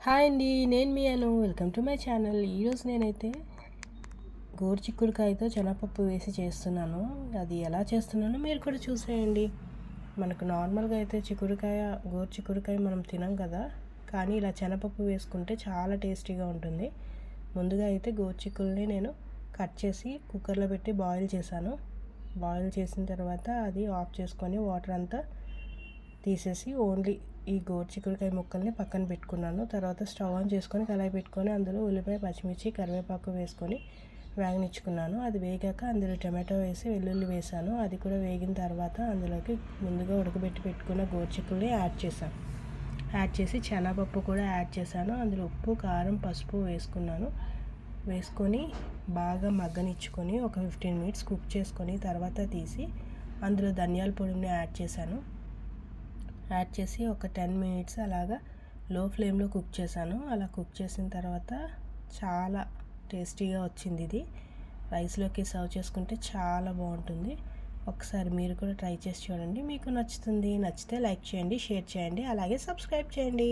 Hi అండి, నేను మీ Anu. Welcome to my channel. ఈరోజు నేనైతే గోరుచిక్కుడుకాయతో శనగపప్పు వేసి చేస్తున్నాను. అది ఎలా చేస్తున్నానో మీరు కూడా చూసేయండి. మనకు నార్మల్గా అయితే గోరుచిక్కుడుకాయ మనం తినం కదా, కానీ ఇలా శనగపప్పు వేసుకుంటే చాలా టేస్టీగా ఉంటుంది. ముందుగా అయితే గోరుచిక్కుల్ని నేను కట్ చేసి కుక్కర్లో పెట్టి బాయిల్ చేశాను. బాయిల్ చేసిన తర్వాత అది ఆఫ్ చేసుకొని వాటర్ అంతా తీసేసి ఓన్లీ ఈ గోరుచిక్కుడుకాయ ముక్కల్ని పక్కన పెట్టుకున్నాను. తర్వాత స్టవ్ ఆన్ చేసుకొని కళాయి పెట్టుకొని అందులో ఉల్లిపాయ, పచ్చిమిర్చి, కరివేపాకు వేసుకొని వేగనిచ్చుకున్నాను. అది వేగాక అందులో టమాటో వేసి వెల్లుల్లి వేసాను. అది కూడా వేగిన తర్వాత అందులోకి ముందుగా ఉడకబెట్టి పెట్టుకున్న గోరుచిక్కుల్ని యాడ్ చేసి శనగపప్పు కూడా యాడ్ చేశాను. అందులో ఉప్పు, కారం, పసుపు వేసుకొని బాగా మగ్గనిచ్చుకొని ఒక 15 మినిట్స్ కుక్ చేసుకొని తర్వాత తీసి అందులో ధనియాల పొడిని యాడ్ చేసి ఒక 10 మినిట్స్ అలాగా లో ఫ్లేమ్లో కుక్ చేశాను. అలా కుక్ చేసిన తర్వాత చాలా టేస్టీగా వచ్చింది. ఇది రైస్లోకి సర్వ్ చేసుకుంటే చాలా బాగుంటుంది. ఒకసారి మీరు కూడా ట్రై చేసి చూడండి, మీకు నచ్చుతుంది. నచ్చితే లైక్ చేయండి, షేర్ చేయండి, అలాగే సబ్స్క్రైబ్ చేయండి.